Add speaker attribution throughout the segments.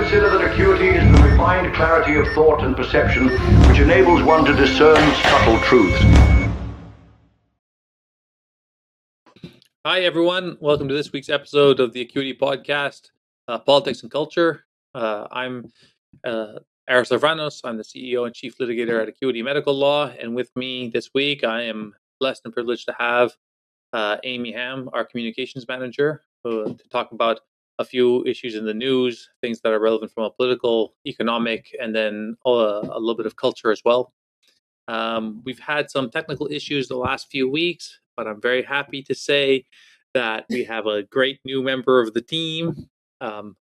Speaker 1: consider that acuity is the refined clarity of thought and perception which enables one to discern subtle truths.
Speaker 2: Hi, everyone. Welcome to this week's episode of the Acuity Podcast, Politics and Culture. I'm Aris Lavranos. I'm the CEO and Chief Litigator at Acuity Medical Law. And with me this week, I am blessed and privileged to have Amy Hamm, our Communications Manager, to talk about a few issues in the news, things that are relevant from a political, economic, and then a little bit of culture as well. We've had some technical issues the last few weeks, but I'm very happy to say that we have a great new member of the team,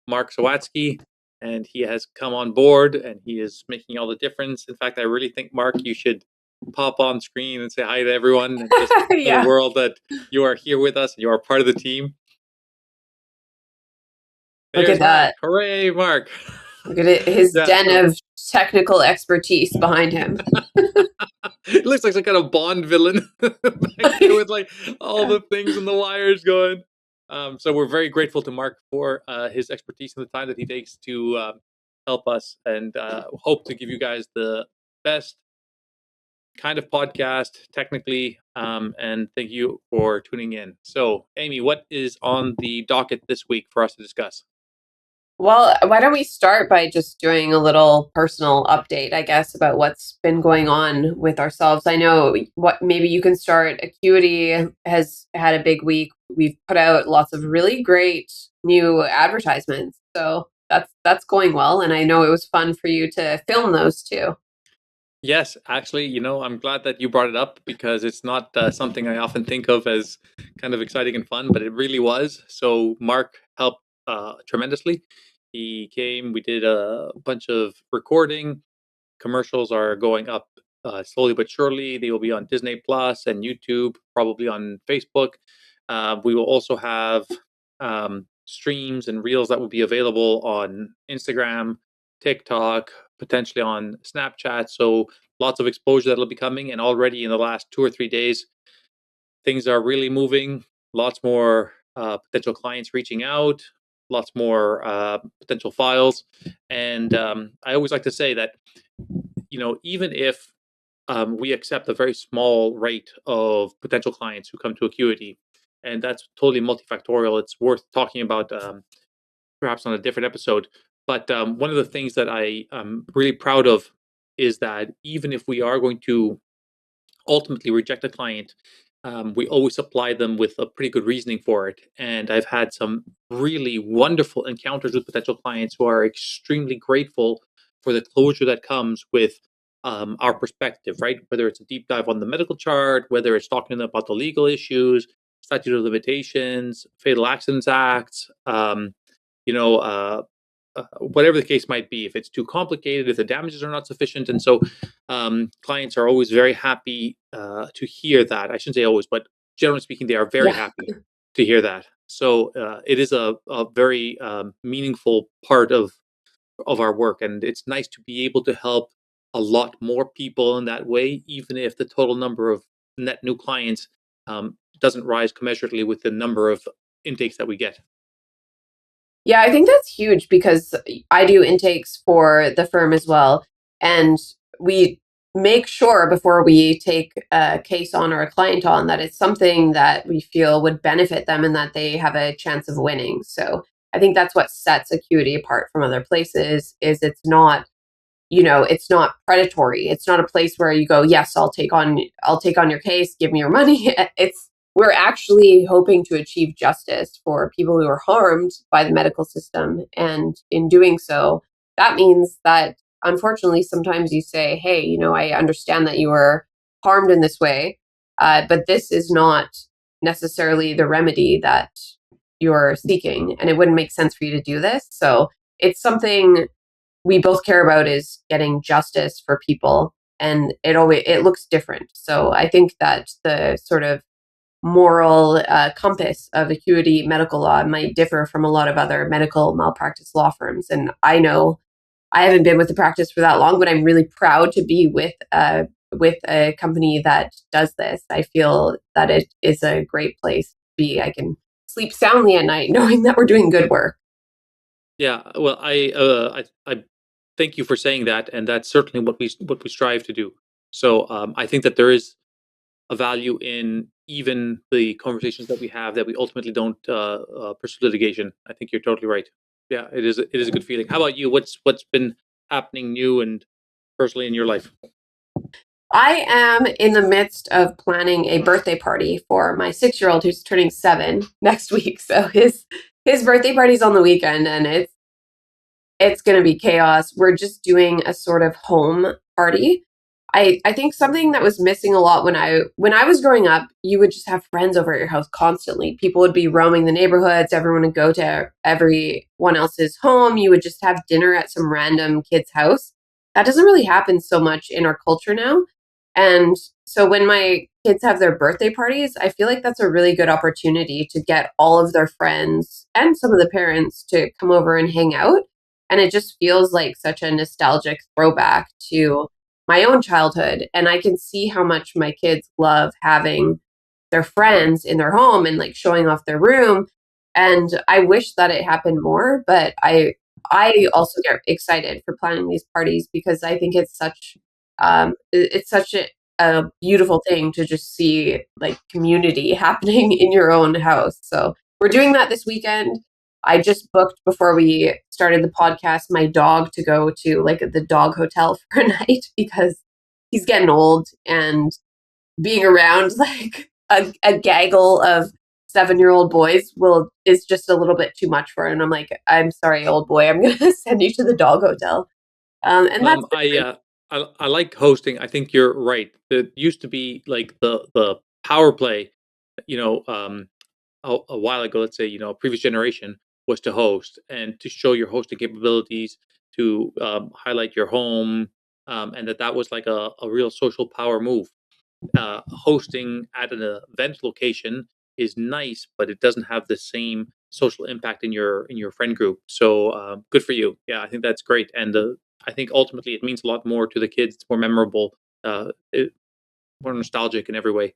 Speaker 2: Mark Sawatsky, and he has come on board and he is making all the difference. In fact, I really think, Mark, you should pop on screen and say hi to everyone and just tell the world that you are here with us and you are part of the team.
Speaker 3: Look at that.
Speaker 2: Hooray, Mark.
Speaker 3: Look at it, his den of technical expertise behind him.
Speaker 2: It looks like some kind of Bond villain back there with like all the things and the wires going. So we're very grateful to Mark for his expertise and the time that he takes to help us, and hope to give you guys the best kind of podcast technically. And thank you for tuning in. So, Amy, what is on the docket this week for us to discuss?
Speaker 3: Well, why don't we start by just doing a little personal update, I guess, about what's been going on with ourselves. I know maybe you can start. Acuity has had a big week. We've put out lots of really great new advertisements. So that's going well. And I know it was fun for you to film those too.
Speaker 2: Yes, actually, I'm glad that you brought it up because it's not something I often think of as kind of exciting and fun, but it really was. So Mark helped tremendously. He came, we did a bunch of recording. Commercials are going up slowly but surely. They will be on Disney Plus and YouTube, probably on Facebook. We will also have streams and reels that will be available on Instagram, TikTok, potentially on Snapchat. So lots of exposure that'll be coming. And already in the last 2 or 3 days, things are really moving. Lots more potential clients reaching out. Lots more potential files. And I always like to say that, even if we accept a very small rate of potential clients who come to Acuity, and that's totally multifactorial, it's worth talking about perhaps on a different episode. But one of the things that I am really proud of is that even if we are going to ultimately reject a client, we always supply them with a pretty good reasoning for it. And I've had some really wonderful encounters with potential clients who are extremely grateful for the closure that comes with our perspective, right? Whether it's a deep dive on the medical chart, whether it's talking to them about the legal issues, statute of limitations, fatal accidents acts, whatever the case might be, if it's too complicated, if the damages are not sufficient. And so clients are always very happy to hear that. I shouldn't say always, but generally speaking, they are very happy to hear that. So it is a very meaningful part of our work. And it's nice to be able to help a lot more people in that way, even if the total number of net new clients doesn't rise commensurately with the number of intakes that we get.
Speaker 3: Yeah, I think that's huge because I do intakes for the firm as well. And we make sure before we take a case on or a client on that it's something that we feel would benefit them and that they have a chance of winning. So I think that's what sets Acuity apart from other places is it's not predatory. It's not a place where you go, yes, I'll take on your case, give me your money. We're actually hoping to achieve justice for people who are harmed by the medical system. And in doing so, that means that unfortunately, sometimes you say, hey, I understand that you were harmed in this way, but this is not necessarily the remedy that you're seeking. And it wouldn't make sense for you to do this. So it's something we both care about is getting justice for people. And it looks different. So I think that the sort of moral compass of Acuity medical law might differ from a lot of other medical malpractice law firms. And I know I haven't been with the practice for that long, but I'm really proud to be with a company that does this. I feel that it is a great place to be. I can sleep soundly at night knowing that we're doing good work.
Speaker 2: Yeah, well, I thank you for saying that, and that's certainly what we strive to do. So I think that there is a value in even the conversations that we have that we ultimately don't pursue litigation. I think you're totally right. Yeah, it is a good feeling. How about you? What's been happening new and personally in your life?
Speaker 3: I am in the midst of planning a birthday party for my 6-year-old who's turning 7 next week. So his birthday party's on the weekend, and it's going to be chaos. We're just doing a sort of home party. I think something that was missing a lot when I was growing up, you would just have friends over at your house constantly. People would be roaming the neighborhoods. Everyone would go to everyone else's home. You would just have dinner at some random kid's house. That doesn't really happen so much in our culture now. And so when my kids have their birthday parties, I feel like that's a really good opportunity to get all of their friends and some of the parents to come over and hang out. And it just feels like such a nostalgic throwback to my own childhood. And I can see how much my kids love having their friends in their home and like showing off their room. And I wish that it happened more, but I also get excited for planning these parties because I think it's such a beautiful thing to just see like community happening in your own house. So we're doing that this weekend. I just booked before we started the podcast my dog to go to like the dog hotel for a night because he's getting old and being around like a gaggle of 7-year-old boys is just a little bit too much for him. And I'm like, I'm sorry, old boy, I'm gonna send you to the dog hotel. And that's
Speaker 2: I I like hosting. I think you're right. It used to be like the power play, you know, a while ago. Let's say a previous generation was to host and to show your hosting capabilities, to highlight your home, and that was like a real social power move. Hosting at an event location is nice, but it doesn't have the same social impact in your friend group. So good for you. Yeah, I think that's great, and I think ultimately it means a lot more to the kids. It's more memorable, more nostalgic in every way.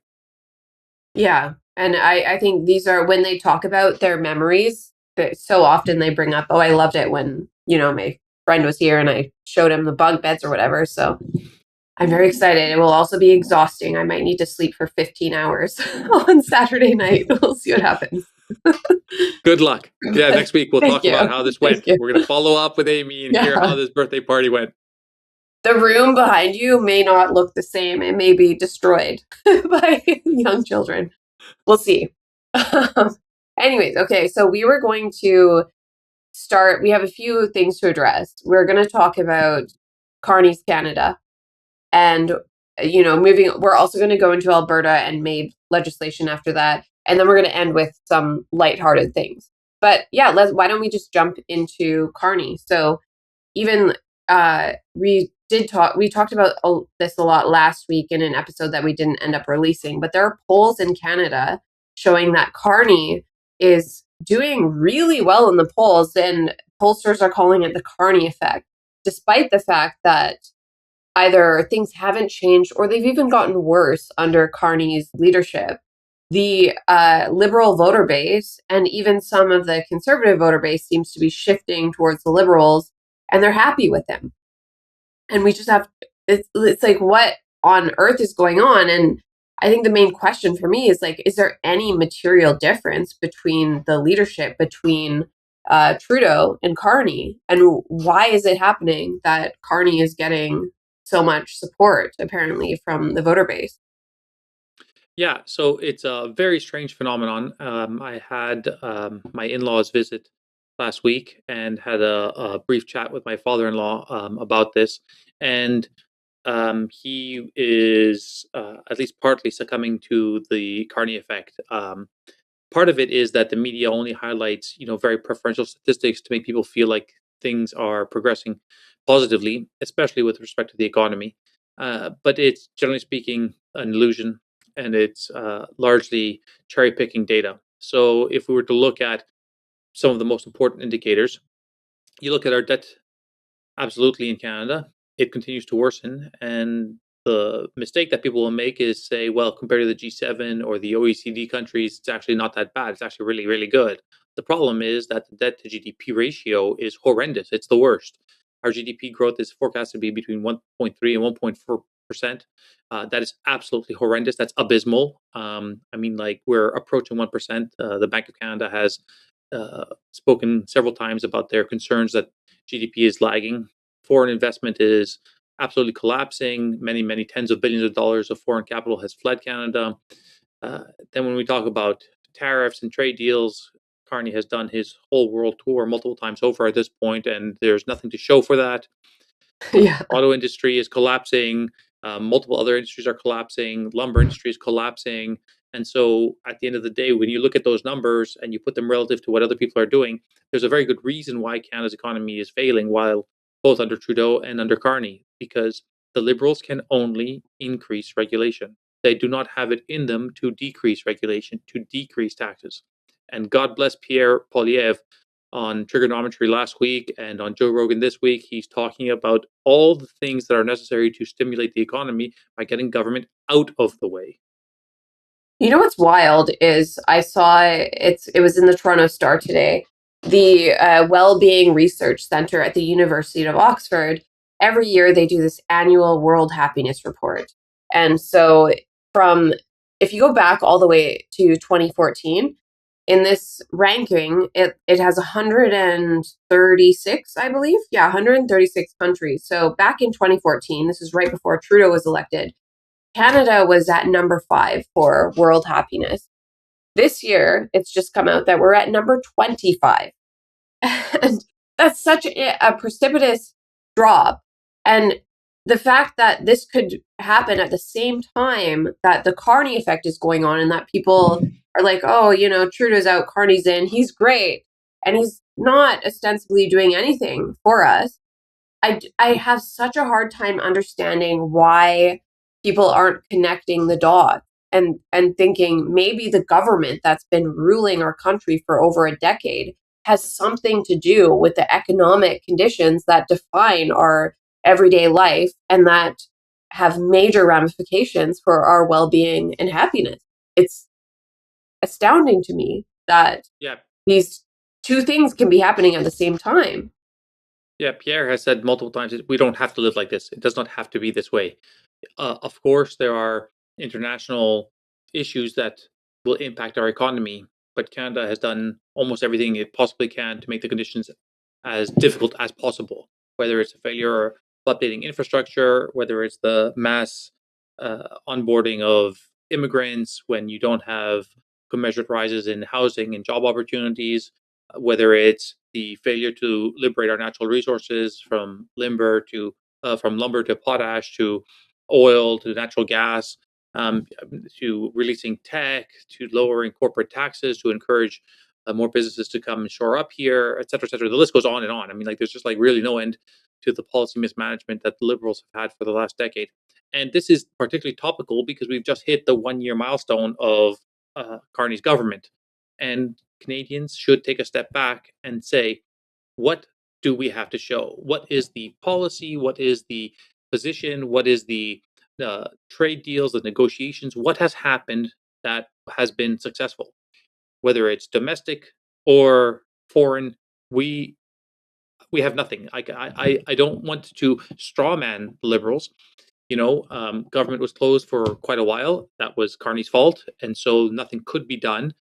Speaker 3: Yeah. And I think these are when they talk about their memories, that so often they bring up, oh, I loved it when, my friend was here and I showed him the bunk beds or whatever. So I'm very excited. It will also be exhausting. I might need to sleep for 15 hours on Saturday night. We'll see what happens.
Speaker 2: Good luck. Yeah, next week we'll
Speaker 3: Thank
Speaker 2: talk
Speaker 3: you.
Speaker 2: about how this
Speaker 3: Thank
Speaker 2: went.
Speaker 3: you.
Speaker 2: We're gonna follow up with Amy and hear how
Speaker 3: Yeah.
Speaker 2: this birthday party went.
Speaker 3: The room behind you may not look the same. It may be destroyed by young children. We'll see. Anyways, okay. So we were going to we have a few things to address. We're going to talk about Carney's Canada and, we're also going to go into Alberta and M.A.I.D legislation after that. And then we're going to end with some lighthearted things. But yeah, why don't we just jump into Carney? So even we talked about this a lot last week in an episode that we didn't end up releasing, but there are polls in Canada showing that Carney is doing really well in the polls, and pollsters are calling it the Carney Effect, despite the fact that either things haven't changed or they've even gotten worse under Carney's leadership. The liberal voter base and even some of the conservative voter base seems to be shifting towards the liberals, and they're happy with him. And we just have it's like, what on earth is going on? And I think the main question for me is like, is there any material difference between the leadership between Trudeau and Carney, and why is it happening that Carney is getting so much support apparently from the voter base?
Speaker 2: Yeah, so it's a very strange phenomenon. I had my in-laws visit last week and had a brief chat with my father-in-law about this, and he is at least partly succumbing to the Carney effect. Part of it is that the media only highlights, very preferential statistics to make people feel like things are progressing positively, especially with respect to the economy. But it's generally speaking an illusion, and it's largely cherry picking data. So if we were to look at some of the most important indicators, you look at our debt absolutely in Canada, it continues to worsen. And the mistake that people will make is say, well, compared to the G7 or the OECD countries, it's actually not that bad. It's actually really, really good. The problem is that the debt to GDP ratio is horrendous. It's the worst. Our GDP growth is forecast to be between 1.3 and 1.4%. That is absolutely horrendous. That's abysmal. I mean, like, we're approaching 1%. The Bank of Canada has spoken several times about their concerns that GDP is lagging. Foreign investment is absolutely collapsing. Many, many tens of billions of dollars of foreign capital has fled Canada. Then when we talk about tariffs and trade deals, Carney has done his whole world tour multiple times over at this point, and there's nothing to show for that.
Speaker 3: Yeah.
Speaker 2: Auto industry is collapsing. Multiple other industries are collapsing. Lumber industry is collapsing. And so at the end of the day, when you look at those numbers and you put them relative to what other people are doing, there's a very good reason why Canada's economy is failing, while both under Trudeau and under Carney, because the Liberals can only increase regulation. They do not have it in them to decrease regulation, to decrease taxes. And God bless Pierre Poilievre on Trigonometry last week and on Joe Rogan this week. He's talking about all the things that are necessary to stimulate the economy by getting government out of the way.
Speaker 3: You know what's wild is I saw it was in the Toronto Star today. The Wellbeing Research Center at the University of Oxford, every year they do this annual World Happiness Report. And so if you go back all the way to 2014, in this ranking, it has 136, I believe. Yeah, 136 countries. So back in 2014, this is right before Trudeau was elected, Canada was at number 5 for world happiness. This year, it's just come out that we're at number 25. And that's such a precipitous drop. And the fact that this could happen at the same time that the Carney Effect is going on, and that people are like, oh, Trudeau's out, Carney's in, he's great. And he's not ostensibly doing anything for us. I have such a hard time understanding why people aren't connecting the dots and thinking maybe the government that's been ruling our country for over a decade has something to do with the economic conditions that define our everyday life and that have major ramifications for our well-being and happiness. It's astounding to me that these two things can be happening at the same time.
Speaker 2: Yeah, Pierre has said multiple times that we don't have to live like this. It does not have to be this way. Of course, there are international issues that will impact our economy, but Canada has done almost everything it possibly can to make the conditions as difficult as possible, whether it's a failure of updating infrastructure, whether it's the mass onboarding of immigrants when you don't have commensurate rises in housing and job opportunities, whether it's the failure to liberate our natural resources from lumber to potash to oil to natural gas, to releasing tech, to lowering corporate taxes to encourage more businesses to come and shore up here, et cetera, et cetera. The list goes on and on. I mean, like, there's just like really no end to the policy mismanagement that the Liberals have had for the last decade. And this is particularly topical because we've just hit the 1-year milestone of Carney's government. And Canadians should take a step back and say, what do we have to show? What is the policy? What is the position? What is the trade deals, the negotiations? What has happened that has been successful? Whether it's domestic or foreign, we have nothing. I don't want to strawman the Liberals. Government was closed for quite a while. That was Carney's fault, and so nothing could be done.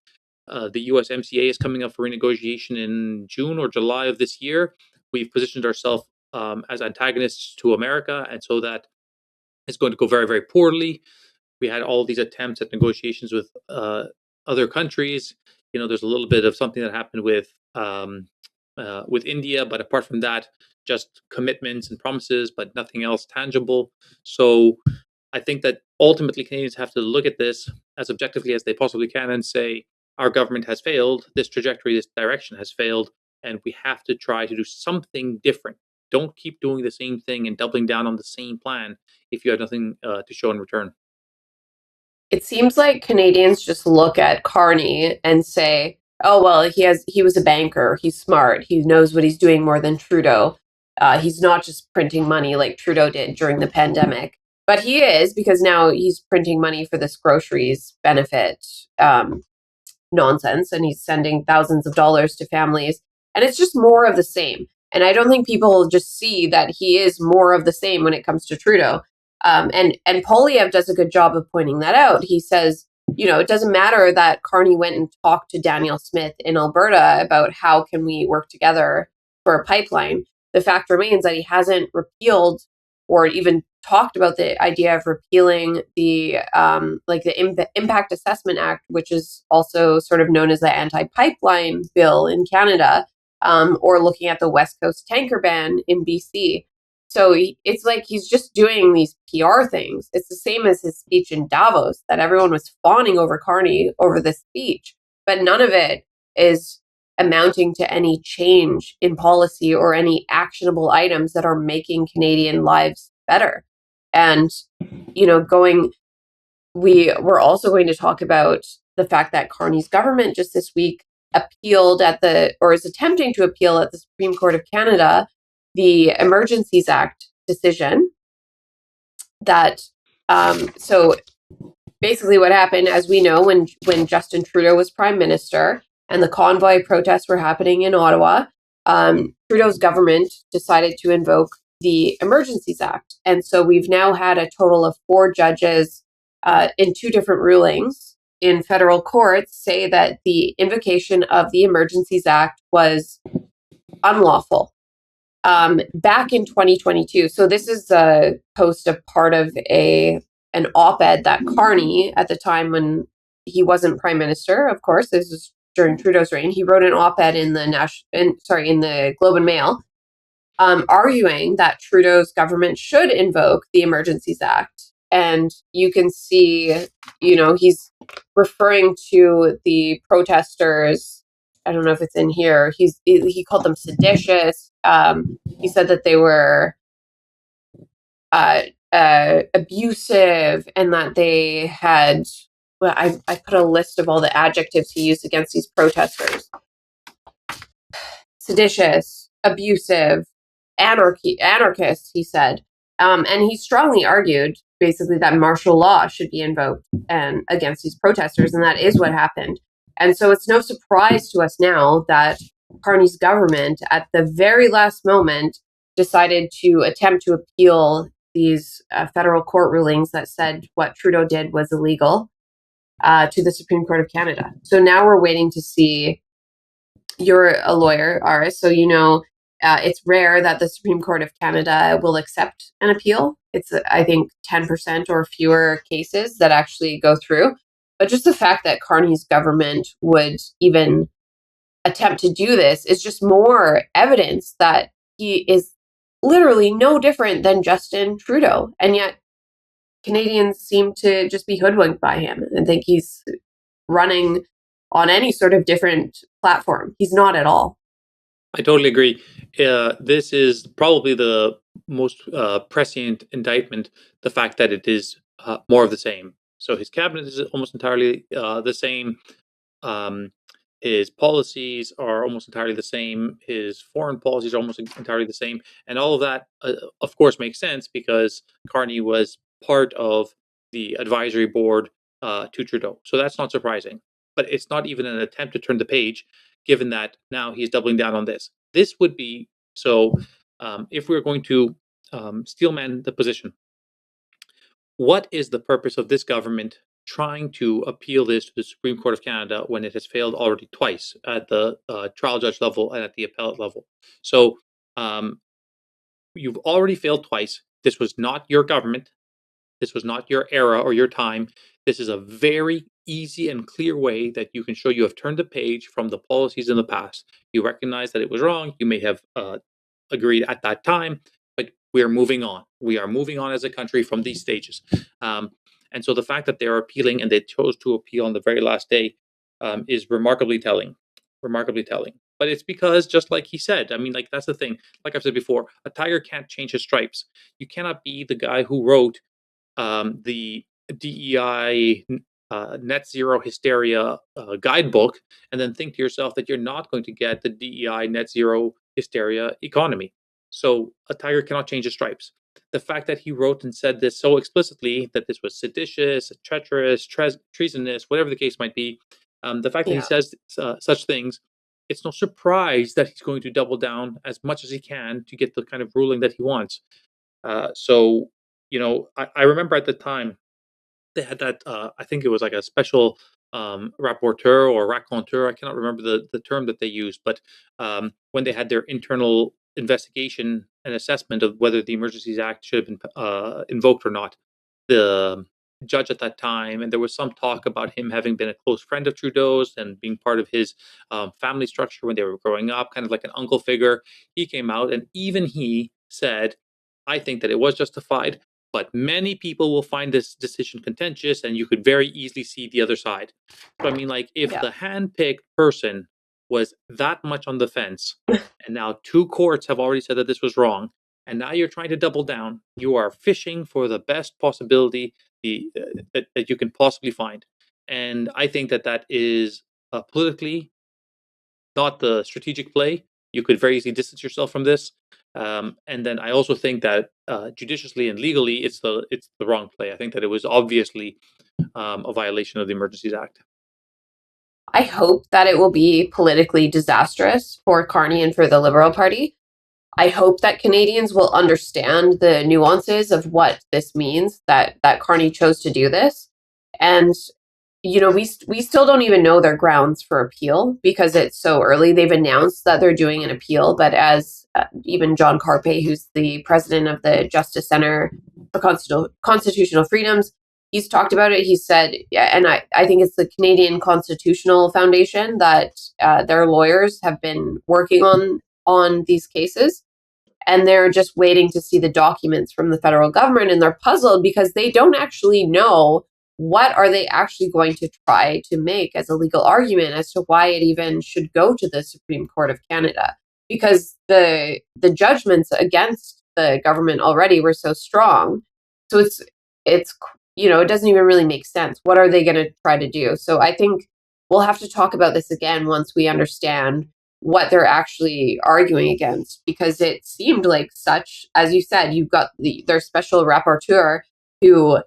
Speaker 2: The USMCA is coming up for renegotiation in June or July of this year. We've positioned ourselves as antagonists to America, and so that is going to go very, very poorly. We had all these attempts at negotiations with other countries. There's a little bit of something that happened with India, but apart from that, just commitments and promises, but nothing else tangible. So I think that ultimately Canadians have to look at this as objectively as they possibly can and say, our government has failed, this trajectory, this direction has failed, and we have to try to do something different. Don't keep doing the same thing and doubling down on the same plan if you have nothing to show in return.
Speaker 3: It seems like Canadians just look at Carney and say, oh, well, he was a banker. He's smart. He knows what he's doing more than Trudeau. He's not just printing money like Trudeau did during the pandemic. But he is, because now he's printing money for this groceries benefit nonsense, and he's sending thousands of dollars to families, and it's just more of the same. And I don't think people just see that he is more of the same when it comes to Trudeau. And Polyev does a good job of pointing that out. He says, it doesn't matter that Carney went and talked to Danielle Smith in Alberta about how can we work together for a pipeline. The fact remains that he hasn't repealed or even talked about the idea of repealing the Impact Assessment Act, which is also sort of known as the anti-pipeline bill in Canada, or looking at the West Coast tanker ban in BC. So it's like he's just doing these PR things. It's the same as his speech in Davos that everyone was fawning over Carney over this speech, but none of it is amounting to any change in policy or any actionable items that are making Canadian lives better. And, we're also going to talk about the fact that Carney's government just this week is attempting to appeal at the Supreme Court of Canada the Emergencies Act decision that, so basically what happened, as we know, when Justin Trudeau was Prime Minister and the convoy protests were happening in Ottawa, Trudeau's government decided to invoke the Emergencies Act. And so we've now had a total of 4 judges in 2 different rulings in federal courts say that the invocation of the Emergencies Act was unlawful. Back in 2022, so this is a post of part of an op-ed that Carney, at the time when he wasn't Prime Minister, of course, this is during Trudeau's reign, he wrote an op-ed in the Globe and Mail, arguing that Trudeau's government should invoke the Emergencies Act. And you can see, he's referring to the protesters. I don't know if it's in here. He called them seditious. He said that they were abusive and that they had. Well, I put a list of all the adjectives he used against these protesters: seditious, abusive, anarchist. He said, and he strongly argued basically that martial law should be invoked and against these protesters, and that is what happened. And so it's no surprise to us now that Carney's government, at the very last moment, decided to attempt to appeal these federal court rulings that said what Trudeau did was illegal to the Supreme Court of Canada. So now we're waiting to see. You're a lawyer, Aris, so it's rare that the Supreme Court of Canada will accept an appeal. It's, I think, 10% or fewer cases that actually go through. But just the fact that Carney's government would even attempt to do this is just more evidence that he is literally no different than Justin Trudeau. And yet Canadians seem to just be hoodwinked by him and think he's running on any sort of different platform. He's not at all.
Speaker 2: I totally agree. This is probably the most prescient indictment, the fact that it is more of the same. So his cabinet is almost entirely the same. His policies are almost entirely the same. His foreign policies are almost entirely the same. And all of that, of course, makes sense because Carney was part of the advisory board to Trudeau. So that's not surprising. But it's not even an attempt to turn the page, given that now he's doubling down on this. This would be, if we're going to steelman the position, what is the purpose of this government trying to appeal this to the Supreme Court of Canada when it has failed already twice at the trial judge level and at the appellate level? So you've already failed twice. This was not your government. This was not your era or your time. This is a very easy and clear way that you can show you have turned the page from the policies in the past. You recognize that it was wrong. You may have agreed at that time, but we are moving on. We are moving on as a country from these stages. And so the fact that they are appealing and they chose to appeal on the very last day is remarkably telling. Remarkably telling. But it's because, just like he said, I mean, like, that's the thing. Like I've said before, a tiger can't change his stripes. You cannot be the guy who wrote the DEI net zero hysteria guidebook and then think to yourself that you're not going to get the DEI net zero hysteria economy. So a tiger cannot change his stripes. The fact that he wrote and said this so explicitly, that this was seditious, treacherous, treasonous, whatever the case might be, The fact that he
Speaker 3: Yeah.
Speaker 2: says such things, it's no surprise that he's going to double down as much as he can to get the kind of ruling that he wants. So, I remember at the time they had that. I think it was like a special rapporteur or raconteur. I cannot remember the term that they used, but when they had their internal investigation and assessment of whether the Emergencies Act should have been invoked or not, the judge at that time, and there was some talk about him having been a close friend of Trudeau's and being part of his family structure when they were growing up, kind of like an uncle figure. He came out and even he said, I think that it was justified, but many people will find this decision contentious, and you could very easily see the other side. So, I mean, like, if
Speaker 3: Yeah.
Speaker 2: the hand-picked person was that much on the fence, and now two courts have already said that this was wrong, and now you're trying to double down, you are fishing for the best possibility that you can possibly find. And I think that that is politically not the strategic play. You could very easily distance yourself from this. And then I also think that judiciously and legally, it's the wrong play. I think that it was obviously a violation of the Emergencies Act.
Speaker 3: I hope that it will be politically disastrous for Carney and for the Liberal Party. I hope that Canadians will understand the nuances of what this means, that Carney chose to do this. And we still don't even know their grounds for appeal because it's so early. They've announced that they're doing an appeal, but as even John Carpe, who's the president of the Justice Center for Constitutional Freedoms, he's talked about it. He said, yeah, and I think it's the Canadian Constitutional Foundation that their lawyers have been working on these cases, and they're just waiting to see the documents from the federal government, and they're puzzled because they don't actually know what are they actually going to try to make as a legal argument as to why it even should go to the Supreme Court of Canada, because the judgments against the government already were so strong. So it's it doesn't even really make sense. What are they going to try to do? So I think we'll have to talk about this again once we understand what they're actually arguing against, because it seemed like such, as you said, you've got their special rapporteur who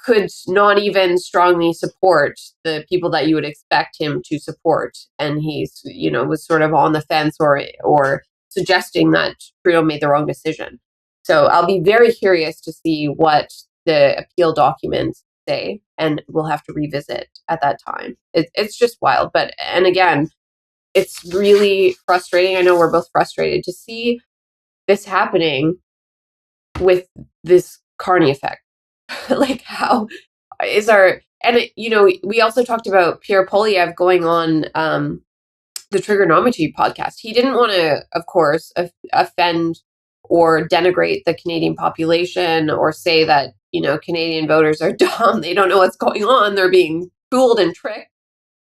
Speaker 3: could not even strongly support the people that you would expect him to support, and he's was sort of on the fence or suggesting that Trudeau made the wrong decision. So I'll be very curious to see what the appeal documents say, and we'll have to revisit at that time. It's just wild, and again, it's really frustrating. I know we're both frustrated to see this happening with this Carney Effect. Like, how is we also talked about Pierre Poilievre going on the Trigonometry podcast. He didn't want to, of course, offend or denigrate the Canadian population or say that, Canadian voters are dumb. They don't know what's going on. They're being fooled and tricked.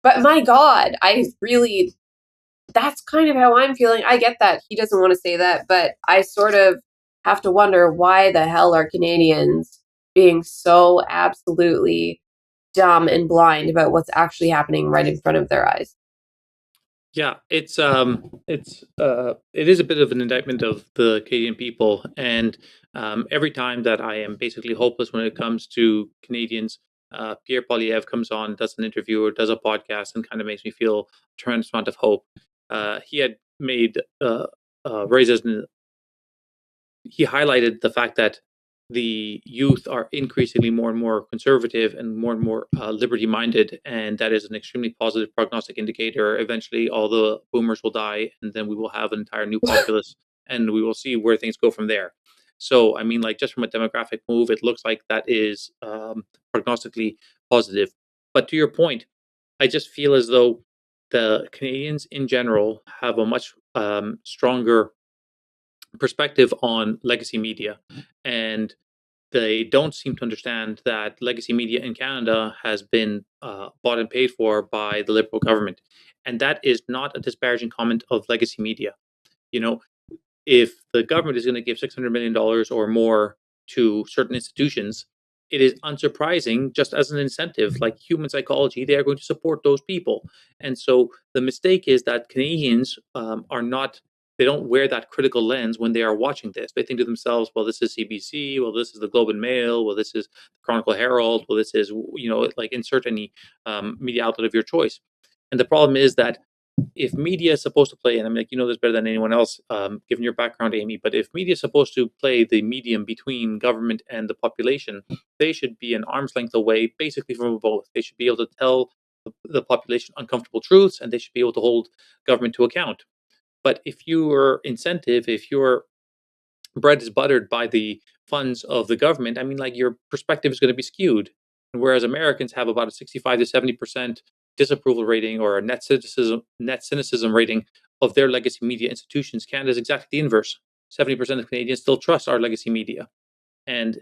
Speaker 3: But my God, that's kind of how I'm feeling. I get that he doesn't want to say that, but I sort of have to wonder, why the hell are Canadians being so absolutely dumb and blind about what's actually happening right in front of their eyes?
Speaker 2: Yeah, it is a bit of an indictment of the Canadian people, and every time that I am basically hopeless when it comes to Canadians, Pierre Poilievre comes on, does an interview or does a podcast, and kind of makes me feel a tremendous amount of hope. He had made raises. He highlighted the fact that the youth are increasingly more and more conservative and more liberty-minded, and that is an extremely positive prognostic indicator. Eventually, all the boomers will die, and then we will have an entire new populace, and we will see where things go from there. So, I mean, like, just from a demographic move, it looks like that is prognostically positive. But to your point, I just feel as though the Canadians in general have a much stronger perspective on legacy media, and they don't seem to understand that legacy media in Canada has been bought and paid for by the Liberal government. And that is not a disparaging comment of legacy media. You know, if the government is going to give $600 million or more to certain institutions, it is unsurprising, just as an incentive, like human psychology, they are going to support those people. And so the mistake is that Canadians are not they don't wear that critical lens when they are watching this. They think to themselves, well, this is CBC, well, this is the Globe and Mail, well, this is the Chronicle Herald, well, this is, like insert any media outlet of your choice. And the problem is that if media is supposed to play, and I'm like, this better than anyone else, given your background, Amy, but if media is supposed to play the medium between government and the population, they should be an arm's length away, basically from both. They should be able to tell the population uncomfortable truths, and they should be able to hold government to account. But if your incentive, if your bread is buttered by the funds of the government, I mean, like, your perspective is going to be skewed. Whereas Americans have about a 65 to 70% disapproval rating or a net cynicism rating of their legacy media institutions, Canada is exactly the inverse. 70% of Canadians still trust our legacy media. And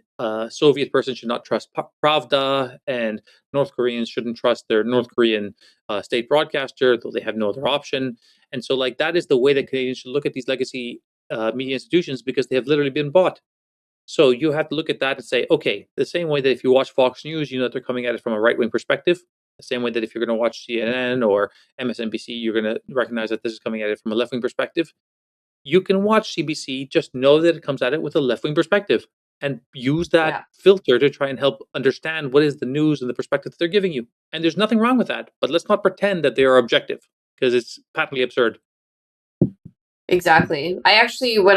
Speaker 2: Soviet person should not trust Pravda, and North Koreans shouldn't trust their North Korean state broadcaster, though they have no other option. And so, like, that is the way that Canadians should look at these legacy media institutions, because they have literally been bought. So you have to look at that and say, okay, the same way that if you watch Fox News, that they're coming at it from a right-wing perspective, the same way that if you're going to watch CNN or MSNBC, you're going to recognize that this is coming at it from a left-wing perspective. You can watch CBC, just know that it comes at it with a left-wing perspective, and use that filter to try and help understand what is the news and the perspective that they're giving you. And there's nothing wrong with that, but let's not pretend that they are objective, because it's patently absurd.
Speaker 3: Exactly. I actually, when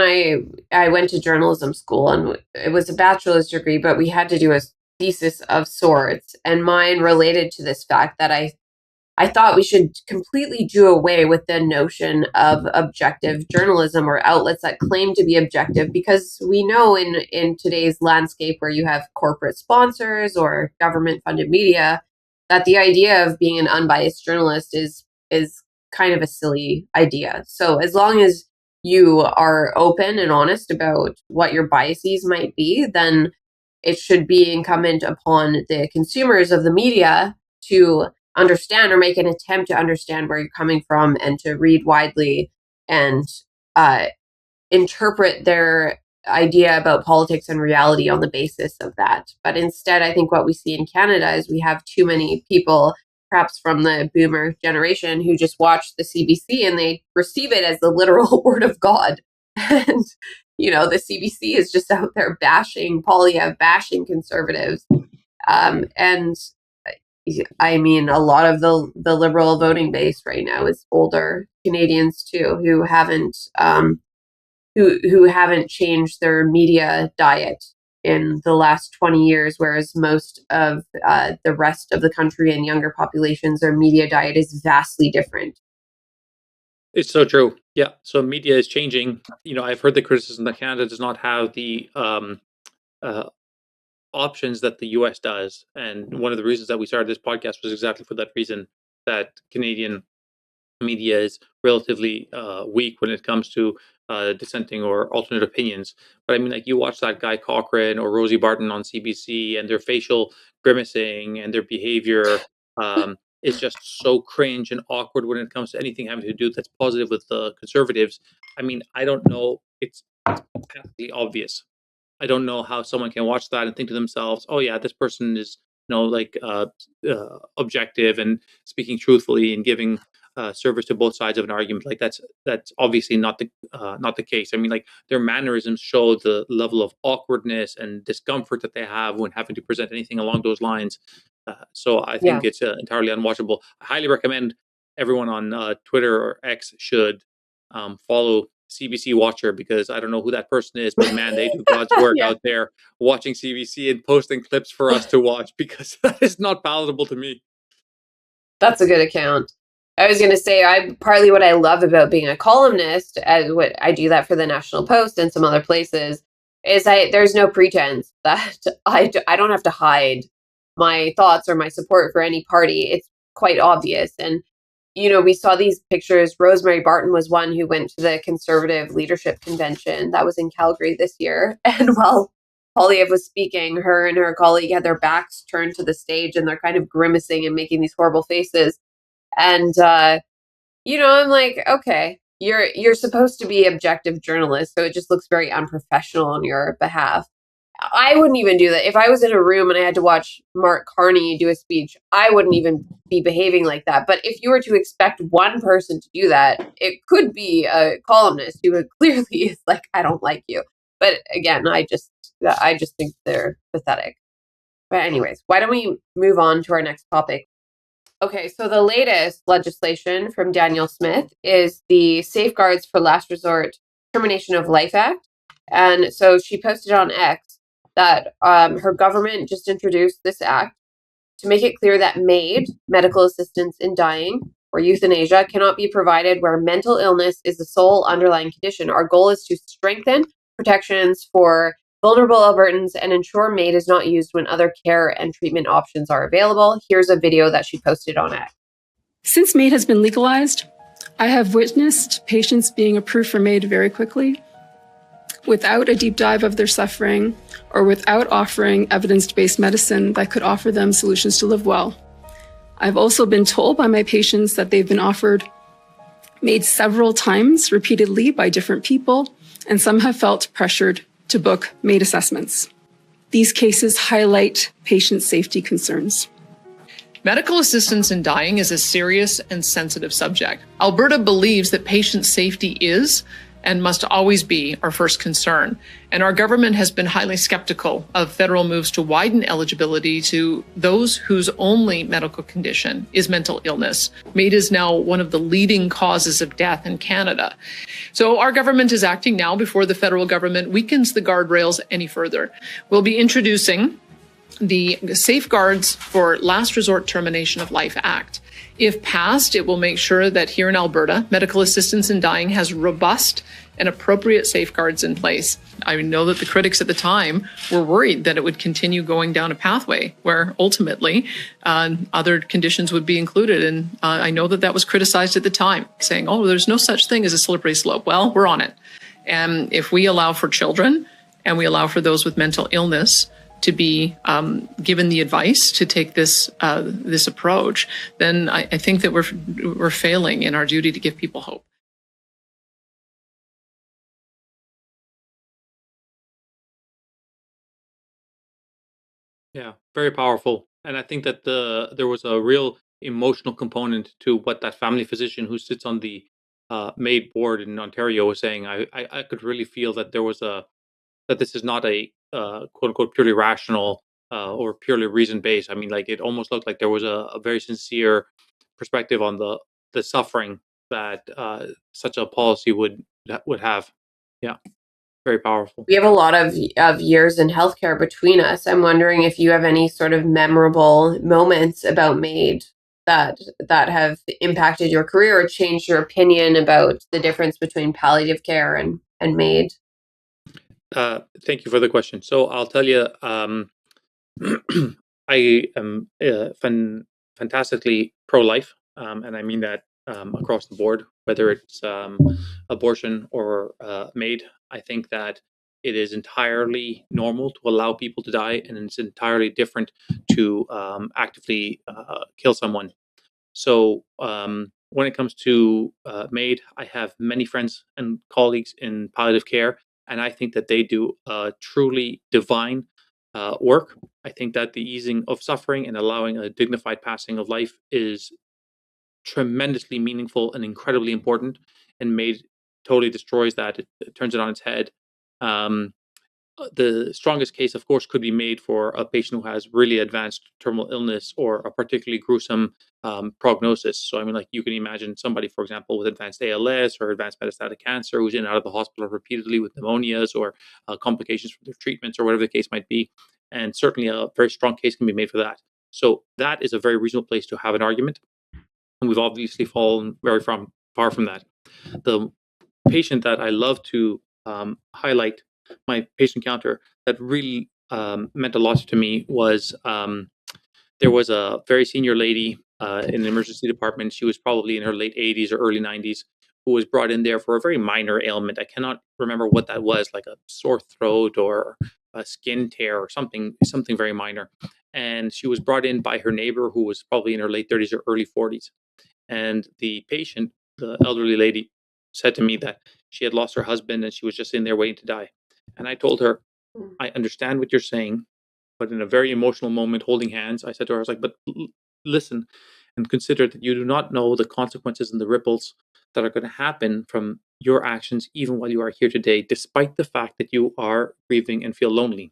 Speaker 3: I went to journalism school, and it was a bachelor's degree, but we had to do a thesis of sorts, and mine related to this fact that I thought we should completely do away with the notion of objective journalism or outlets that claim to be objective, because we know in today's landscape where you have corporate sponsors or government-funded media, that the idea of being an unbiased journalist is kind of a silly idea. So as long as you are open and honest about what your biases might be, then it should be incumbent upon the consumers of the media to understand or make an attempt to understand where you're coming from, and to read widely and interpret their idea about politics and reality on the basis of that. But instead, I think what we see in Canada is we have too many people, perhaps from the boomer generation, who just watch the CBC and they receive it as the literal word of God. And, the CBC is just out there bashing Polyev, bashing conservatives. And I mean, a lot of the liberal voting base right now is older Canadians too, who haven't who haven't changed their media diet in the last 20 years, whereas most of the rest of the country and younger populations, their media diet is vastly different.
Speaker 2: It's so true. Yeah. So media is changing. I've heard the criticism that Canada does not have the options that the US does. And one of the reasons that we started this podcast was exactly for that reason, that Canadian media is relatively weak when it comes to dissenting or alternate opinions. But I mean, like, you watch that guy Cochrane or Rosie Barton on CBC, and their facial grimacing and their behavior is just so cringe and awkward when it comes to anything having to do that's positive with the conservatives. I mean, I don't know. It's patently obvious. I don't know how someone can watch that and think to themselves, "Oh yeah, this person is, objective and speaking truthfully and giving service to both sides of an argument." Like, that's obviously not the case. I mean, like, their mannerisms show the level of awkwardness and discomfort that they have when having to present anything along those lines. So I think it's entirely unwatchable. I highly recommend everyone on Twitter or X should follow CBC Watcher, because I don't know who that person is, but man, they do God's work out there watching CBC and posting clips for us to watch, because that is not palatable to me.
Speaker 3: That's a good account. I was going to say, partly what I love about being a columnist, as what I do that for the National Post and some other places, is there's no pretense that I don't have to hide my thoughts or my support for any party. It's quite obvious. And we saw these pictures. Rosemary Barton was one who went to the Conservative Leadership Convention that was in Calgary this year. And while Polyev was speaking, her and her colleague had their backs turned to the stage, and they're kind of grimacing and making these horrible faces. And, I'm like, okay, you're supposed to be objective journalist, so it just looks very unprofessional on your behalf. I wouldn't even do that. If I was in a room and I had to watch Mark Carney do a speech, I wouldn't even be behaving like that. But if you were to expect one person to do that, it could be a columnist who clearly is like, I don't like you. But again, I just think they're pathetic. But anyways, why don't we move on to our next topic? Okay, so the latest legislation from Danielle Smith is the Safeguards for Last Resort Termination of Life Act. And so she posted on X that her government just introduced this act to make it clear that MAID, medical assistance in dying, or euthanasia, cannot be provided where mental illness is the sole underlying condition. Our goal is to strengthen protections for vulnerable Albertans and ensure MAID is not used when other care and treatment options are available. Here's a video that she posted on X.
Speaker 4: Since MAID has been legalized, I have witnessed patients being approved for MAID very quickly, without a deep dive of their suffering or without offering evidence-based medicine that could offer them solutions to live well. I've also been told by my patients that they've been offered MAID several times, repeatedly by different people, and some have felt pressured to book MAID assessments. These cases highlight patient safety concerns.
Speaker 5: Medical assistance in dying is a serious and sensitive subject. Alberta believes that patient safety is and must always be our first concern. And our government has been highly skeptical of federal moves to widen eligibility to those whose only medical condition is mental illness. MAID is now one of the leading causes of death in Canada. So our government is acting now before the federal government weakens the guardrails any further. We'll be introducing the Safeguards for Last Resort Termination of Life Act. If passed, it will make sure that here in Alberta, medical assistance in dying has robust and appropriate safeguards in place. I know that the critics at the time were worried that it would continue going down a pathway where ultimately other conditions would be included. And I know that that was criticized at the time, saying, oh, there's no such thing as a slippery slope. Well, we're on it. And if we allow for children and we allow for those with mental illness to be given the advice to take this this approach, then I think that we're failing in our duty to give people hope.
Speaker 2: Yeah, very powerful. And I think that there was a real emotional component to what that family physician who sits on the MAID board in Ontario was saying. I could really feel that there was that this is not a quote unquote purely rational or purely reason based. I mean, like it almost looked like there was a very sincere perspective on the suffering that such a policy would have. Yeah, very powerful.
Speaker 3: We have a lot of years in healthcare between us. I'm wondering if you have any sort of memorable moments about MAID that have impacted your career or changed your opinion about the difference between palliative care and MAID.
Speaker 2: Thank you for the question. So I'll tell you, I am fantastically pro-life, and I mean that across the board, whether it's abortion or MAID. I think that it is entirely normal to allow people to die, and it's entirely different to actively kill someone. So when it comes to MAID, I have many friends and colleagues in palliative care, and I think that they do truly divine work. I think that the easing of suffering and allowing a dignified passing of life is tremendously meaningful and incredibly important, and MAID totally destroys that. It turns it on its head. The strongest case, of course, could be made for a patient who has really advanced terminal illness or a particularly gruesome prognosis. So, I mean, like you can imagine somebody, for example, with advanced ALS or advanced metastatic cancer who's in and out of the hospital repeatedly with pneumonias or complications from their treatments or whatever the case might be. And certainly a very strong case can be made for that. So that is a very reasonable place to have an argument. And we've obviously fallen very far from that. The patient that I love to highlight, my patient encounter that really meant a lot to me was there was a very senior lady in the emergency department. She was probably in her late 80s or early 90s, who was brought in there for a very minor ailment. I cannot remember what that was, like a sore throat or a skin tear or something very minor. And she was brought in by her neighbor, who was probably in her late 30s or early 40s. And the patient, the elderly lady, said to me that she had lost her husband and she was just in there waiting to die. And I told her, I understand what you're saying, but in a very emotional moment, holding hands, I said to her, I was like, but listen and consider that you do not know the consequences and the ripples that are going to happen from your actions, even while you are here today, despite the fact that you are grieving and feel lonely.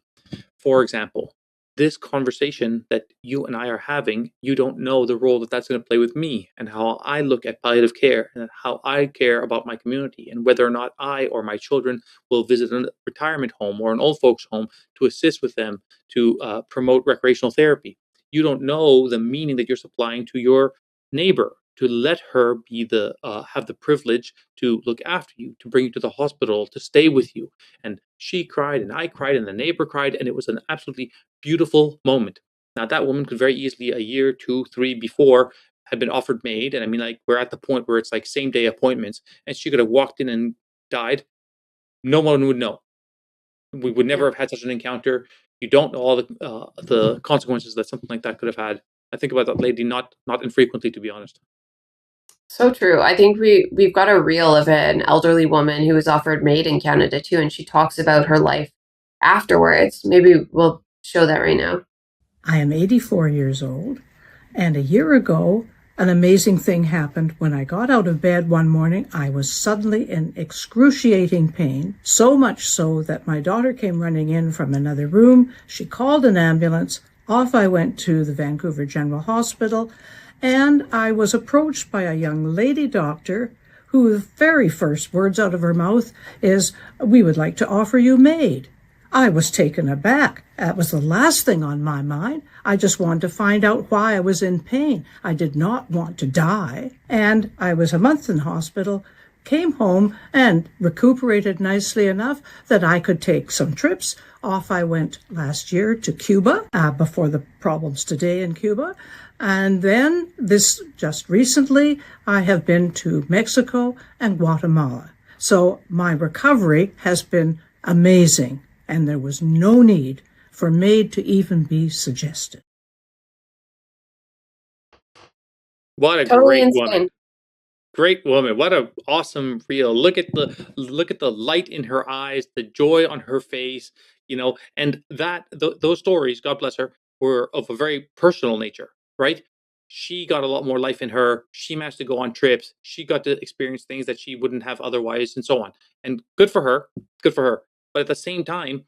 Speaker 2: For example, this conversation that you and I are having, you don't know the role that that's going to play with me and how I look at palliative care and how I care about my community and whether or not I or my children will visit a retirement home or an old folks home to assist with them to promote recreational therapy. You don't know the meaning that you're supplying to your neighbor, to let her be have the privilege to look after you, to bring you to the hospital, to stay with you. And she cried and I cried and the neighbor cried, and it was an absolutely beautiful moment. Now that woman could very easily a year, 2, 3 before had been offered M.A.I.D, and I mean, like, we're at the point where it's like same day appointments, and she could have walked in and died. No one would know. We would never have had such an encounter. You don't know all the consequences that something like that could have had. I think about that lady not infrequently, to be honest.
Speaker 3: So true. I think we've got a reel of an elderly woman who was offered M.A.I.D in Canada too, and she talks about her life afterwards. Maybe we'll show that right now.
Speaker 6: I am 84 years old, and a year ago, an amazing thing happened. When I got out of bed one morning, I was suddenly in excruciating pain, so much so that my daughter came running in from another room. She called an ambulance. Off I went to the Vancouver General Hospital, and I was approached by a young lady doctor who the very first words out of her mouth is, "We would like to offer you M.A.I.D." I was taken aback. That was the last thing on my mind. I just wanted to find out why I was in pain. I did not want to die. And I was a month in hospital, came home and recuperated nicely enough that I could take some trips. Off I went last year to Cuba, before the problems today in Cuba. And then just recently, I have been to Mexico and Guatemala. So my recovery has been amazing, and there was no need for M.A.I.D to even be suggested.
Speaker 2: What a
Speaker 3: Totally
Speaker 2: great
Speaker 3: insane.
Speaker 2: woman. Great woman. What an awesome reel. Look at the light in her eyes, the joy on her face, and those stories, God bless her, were of a very personal nature, right? She got a lot more life in her. She managed to go on trips. She got to experience things that she wouldn't have otherwise, and so on. And good for her. Good for her. But at the same time,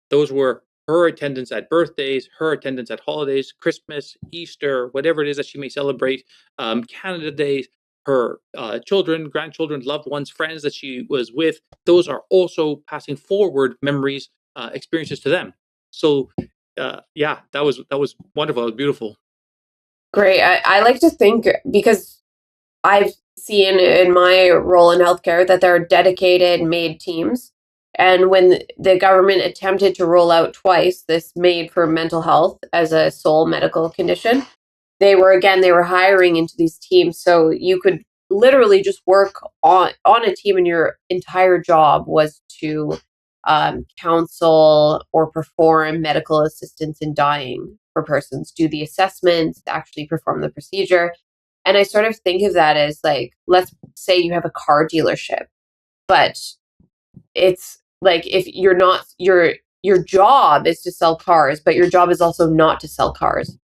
Speaker 2: those were her attendance at birthdays, her attendance at holidays, Christmas, Easter, whatever it is that she may celebrate, Canada Day, her children, grandchildren, loved ones, friends that she was with. Those are also passing forward memories, experiences to them. So, yeah, that was wonderful. It was beautiful.
Speaker 3: Great. I like to think, because I've seen in my role in healthcare that there are dedicated M.A.I.D teams. And when the government attempted to roll out twice this M.A.I.D for mental health as a sole medical condition, they were hiring into these teams. So you could literally just work on a team, and your entire job was to counsel or perform medical assistance in dying for persons, do the assessments, actually perform the procedure. And I sort of think of that as like, let's say you have a car dealership, but it's like, if you're not, your job is to sell cars, but your job is also not to sell cars.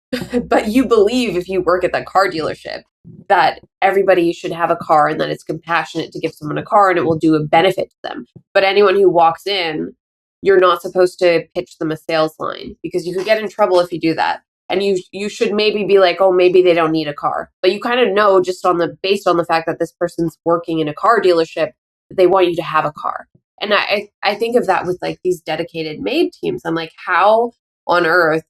Speaker 3: But you believe, if you work at that car dealership, that everybody should have a car and that it's compassionate to give someone a car and it will do a benefit to them. But anyone who walks in, you're not supposed to pitch them a sales line, because you could get in trouble if you do that. And you should maybe be like, oh, maybe they don't need a car. But you kind of know, just based on the fact that this person's working in a car dealership, that they want you to have a car. And I think of that with like these dedicated M.A.I.D teams. I'm like, how on earth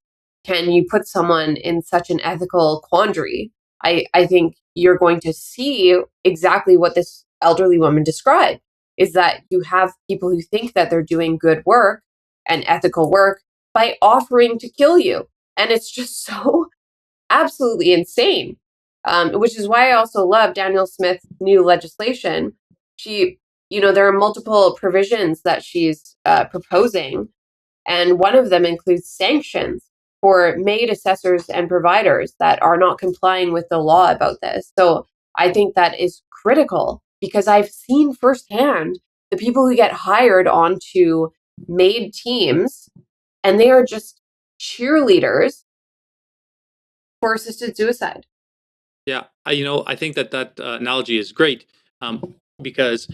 Speaker 3: can you put someone in such an ethical quandary? I think you're going to see exactly what this elderly woman described, is that you have people who think that they're doing good work and ethical work by offering to kill you. And it's just so absolutely insane, which is why I also love Danielle Smith's new legislation. There are multiple provisions that she's proposing, and one of them includes sanctions for M.A.I.D assessors and providers that are not complying with the law about this. So I think that is critical, because I've seen firsthand the people who get hired onto M.A.I.D teams, and they are just cheerleaders for assisted suicide.
Speaker 2: Yeah, I think that analogy is great, because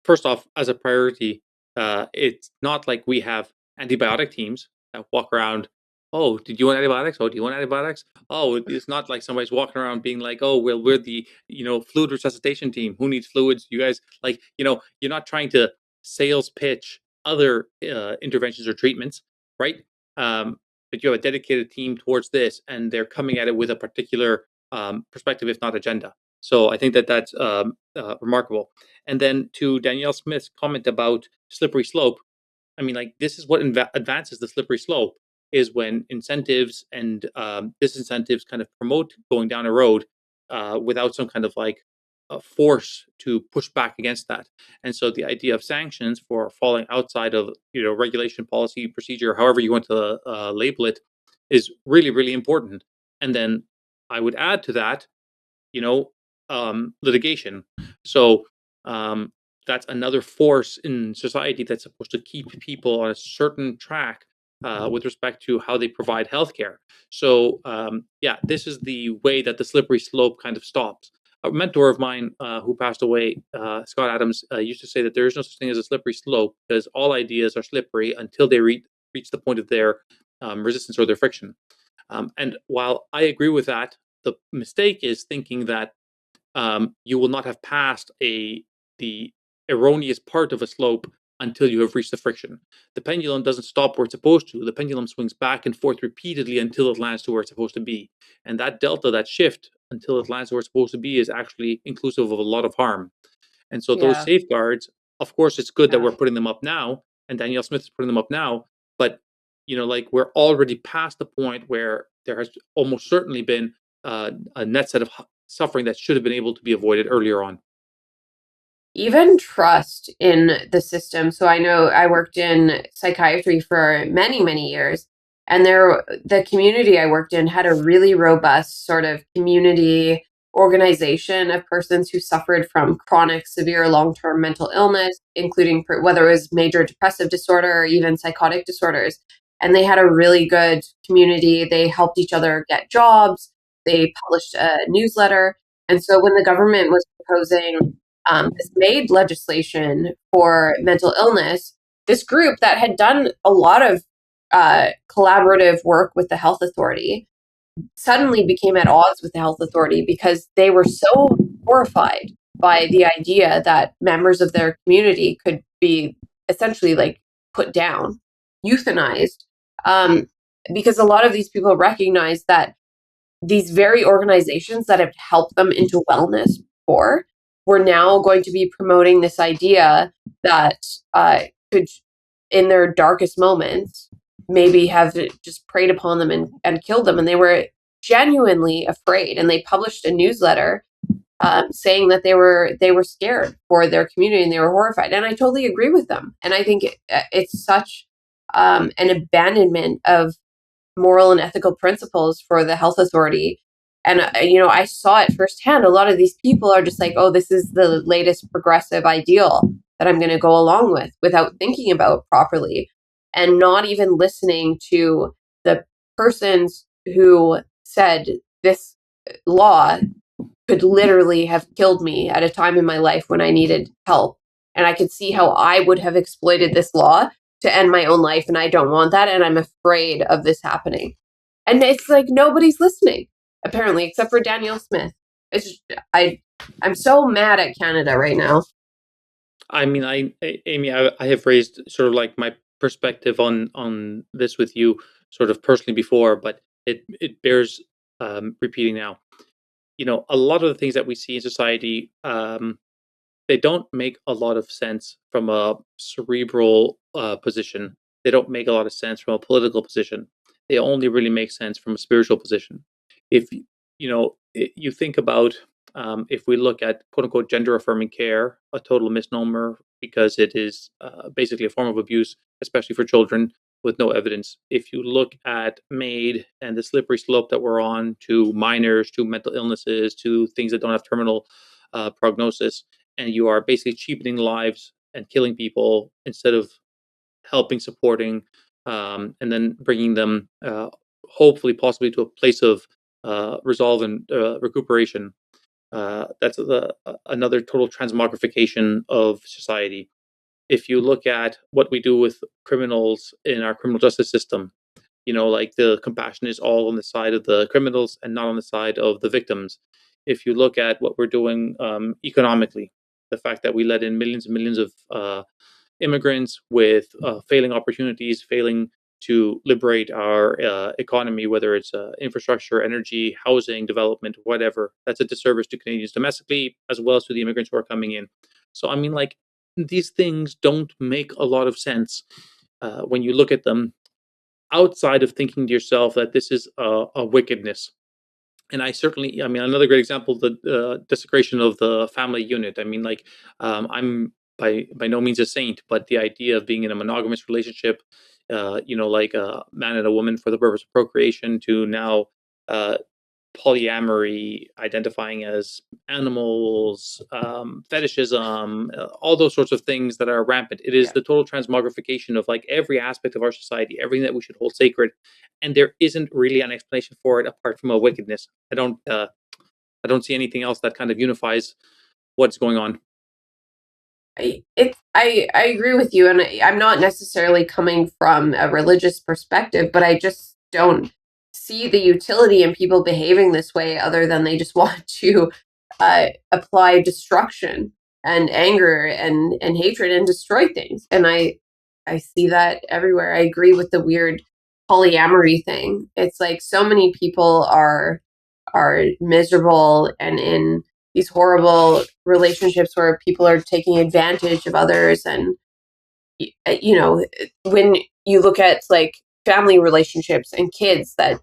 Speaker 2: first off, as a priority, it's not like we have antibiotic teams that walk around. Oh, did you want antibiotics? Oh, do you want antibiotics? Oh, it's not like somebody's walking around being like, oh, well, we're the fluid resuscitation team. Who needs fluids? You guys, you're not trying to sales pitch other interventions or treatments, right? But you have a dedicated team towards this, and they're coming at it with a particular perspective, if not agenda. So I think that that's remarkable. And then to Danielle Smith's comment about slippery slope, I mean, like, this is what advances the slippery slope, is when incentives and disincentives kind of promote going down a road without some kind of like a force to push back against that. And so the idea of sanctions for falling outside of regulation, policy, procedure, however you want to label it, is really, really important. And then I would add to that, litigation. So that's another force in society that's supposed to keep people on a certain track with respect to how they provide healthcare. So yeah, this is the way that the slippery slope kind of stops. A mentor of mine who passed away, Scott Adams, used to say that there is no such thing as a slippery slope, because all ideas are slippery until they reach the point of their resistance or their friction. And while I agree with that, the mistake is thinking that you will not have passed the erroneous part of a slope until you have reached the friction. The pendulum doesn't stop where it's supposed to. The pendulum swings back and forth repeatedly until it lands to where it's supposed to be. And that delta, that shift until it lands where it's supposed to be, is actually inclusive of a lot of harm. And so those
Speaker 3: Yeah.
Speaker 2: safeguards, of course, it's good that
Speaker 3: Yeah.
Speaker 2: we're putting them up now, and Danielle Smith is putting them up now, but we're already past the point where there has almost certainly been a net set of suffering that should have been able to be avoided earlier on.
Speaker 3: Even trust in the system. So I know I worked in psychiatry for many, many years, and the community I worked in had a really robust sort of community organization of persons who suffered from chronic, severe, long-term mental illness, including whether it was major depressive disorder or even psychotic disorders. And they had a really good community. They helped each other get jobs. They published a newsletter. And so when the government was proposing this M.A.I.D legislation for mental illness, this group that had done a lot of collaborative work with the health authority suddenly became at odds with the health authority because they were so horrified by the idea that members of their community could be essentially like put down, euthanized, because a lot of these people recognize that these very organizations that have helped them into wellness before were now going to be promoting this idea that could, in their darkest moments, maybe have just preyed upon them and killed them. And they were genuinely afraid. And they published a newsletter saying that they were scared for their community and they were horrified. And I totally agree with them. And I think it's such an abandonment of moral and ethical principles for the health authority. And, I saw it firsthand. A lot of these people are just like, oh, this is the latest progressive ideal that I'm going to go along with without thinking about properly, and not even listening to the persons who said this law could literally have killed me at a time in my life when I needed help. And I could see how I would have exploited this law to end my own life. And I don't want that. And I'm afraid of this happening. And it's like nobody's listening, apparently, except for Danielle Smith. I'm so mad at Canada right now.
Speaker 2: I mean, Amy, I have raised sort of like my perspective on this with you sort of personally before, but it bears repeating now. A lot of the things that we see in society, they don't make a lot of sense from a cerebral position. They don't make a lot of sense from a political position. They only really make sense from a spiritual position. If you think about, if we look at quote unquote gender affirming care, a total misnomer because it is basically a form of abuse, especially for children with no evidence. If you look at M.A.I.D and the slippery slope that we're on to minors, to mental illnesses, to things that don't have terminal prognosis, and you are basically cheapening lives and killing people instead of helping, supporting, and then bringing them, hopefully, possibly to a place of resolve and recuperation. That's another total transmogrification of society. If you look at what we do with criminals in our criminal justice system, like the compassion is all on the side of the criminals and not on the side of the victims. If you look at what we're doing economically, the fact that we let in millions and millions of immigrants with failing opportunities, failing to liberate our economy, whether it's infrastructure, energy, housing, development, whatever, that's a disservice to Canadians domestically as well as to the immigrants who are coming in. So, I mean, like, these things don't make a lot of sense when you look at them outside of thinking to yourself that this is a wickedness. And I mean, another great example, the desecration of the family unit. I mean, like, I'm by no means a saint, but the idea of being in a monogamous relationship, like a man and a woman for the purpose of procreation, to now polyamory, identifying as animals, fetishism, all those sorts of things that are rampant. It is the total transmogrification of like every aspect of our society, everything that we should hold sacred, and there isn't really an explanation for it apart from a wickedness. I don't see anything else that kind of unifies what's going on.
Speaker 3: I agree with you, and I'm not necessarily coming from a religious perspective, but I just don't see the utility in people behaving this way other than they just want to apply destruction and anger and hatred and destroy things. And I see that everywhere. I agree with the weird polyamory thing. It's like so many people are miserable and in these horrible relationships where people are taking advantage of others. And when you look at like family relationships and kids that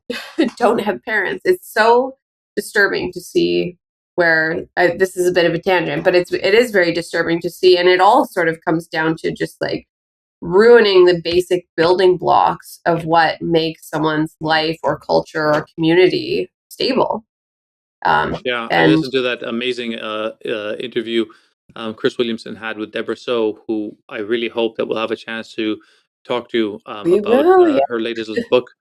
Speaker 3: don't have parents, it's so disturbing to see where this is a bit of a tangent, but it is very disturbing to see. And it all sort of comes down to just like ruining the basic building blocks of what makes someone's life or culture or community stable.
Speaker 2: I listened to that amazing interview Chris Williamson had with Deborah So, who I really hope that we'll have a chance to talk to about her latest book,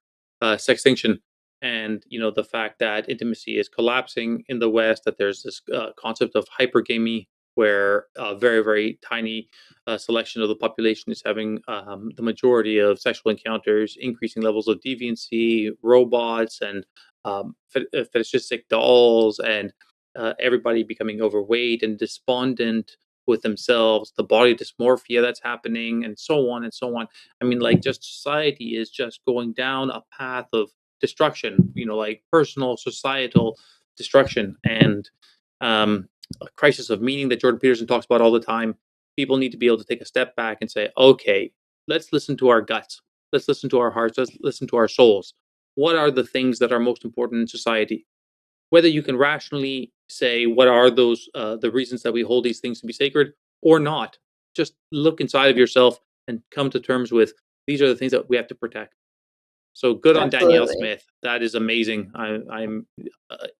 Speaker 2: Sextinction, and the fact that intimacy is collapsing in the West, that there's this concept of hypergamy, where a very, very tiny selection of the population is having the majority of sexual encounters, increasing levels of deviancy, robots, and fetishistic dolls, and everybody becoming overweight and despondent with themselves, the body dysmorphia that's happening, and so on and so on. I mean, like, just society is just going down a path of destruction, like personal, societal destruction, and a crisis of meaning that Jordan Peterson talks about all the time. People need to be able to take a step back and say, okay, let's listen to our guts. Let's listen to our hearts. Let's listen to our souls. What are the things that are most important in society? Whether you can rationally say what are those the reasons that we hold these things to be sacred or not, just look inside of yourself and come to terms with these are the things that we have to protect. So good on Danielle Smith. That is amazing.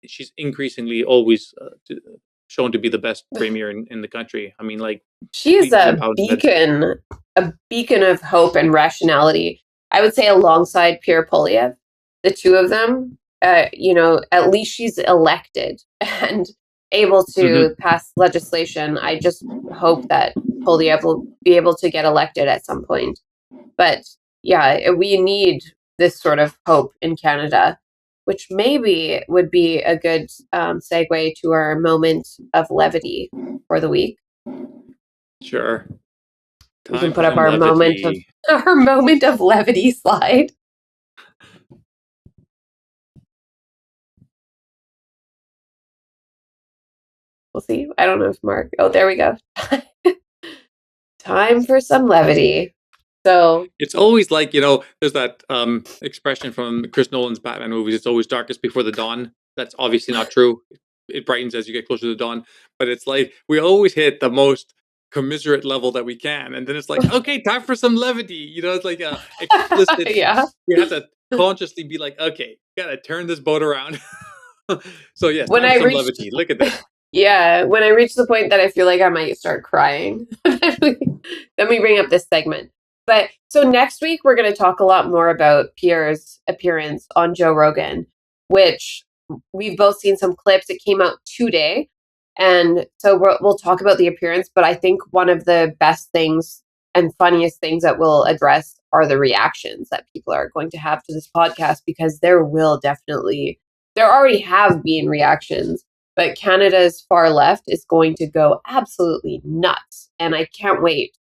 Speaker 2: She's increasingly always shown to be the best premier in the country. I mean, like,
Speaker 3: she is a beacon of hope and rationality. I would say alongside Pierre Poilievre, the two of them, at least she's elected and able to pass legislation. I just hope that Poilievre will be able to get elected at some point. But yeah, we need this sort of hope in Canada, which maybe would be a good segue to our moment of levity for the week.
Speaker 2: Sure.
Speaker 3: We can put up our moment of levity slide. We'll see. I don't know if Mark. Oh, there we go. Time for some levity. So
Speaker 2: it's always like, there's that expression from Chris Nolan's Batman movies. It's always darkest before the dawn. That's obviously not true. It brightens as you get closer to the dawn. But it's like we always hit the most commiserate level that we can, and then it's like, okay, time for some levity. It's like a explicit.
Speaker 3: Yeah.
Speaker 2: We have to consciously be like, okay, gotta turn this boat around. So yes,
Speaker 3: when
Speaker 2: time for some levity. Look at this.
Speaker 3: Yeah, when I reach the point that I feel like I might start crying, then we bring up this segment. But so next week, we're going to talk a lot more about Pierre's appearance on Joe Rogan, which we've both seen some clips. It came out today. And so we'll talk about the appearance. But I think one of the best things and funniest things that we'll address are the reactions that people are going to have to this podcast, because there already have been reactions, but Canada's far left is going to go absolutely nuts. And I can't wait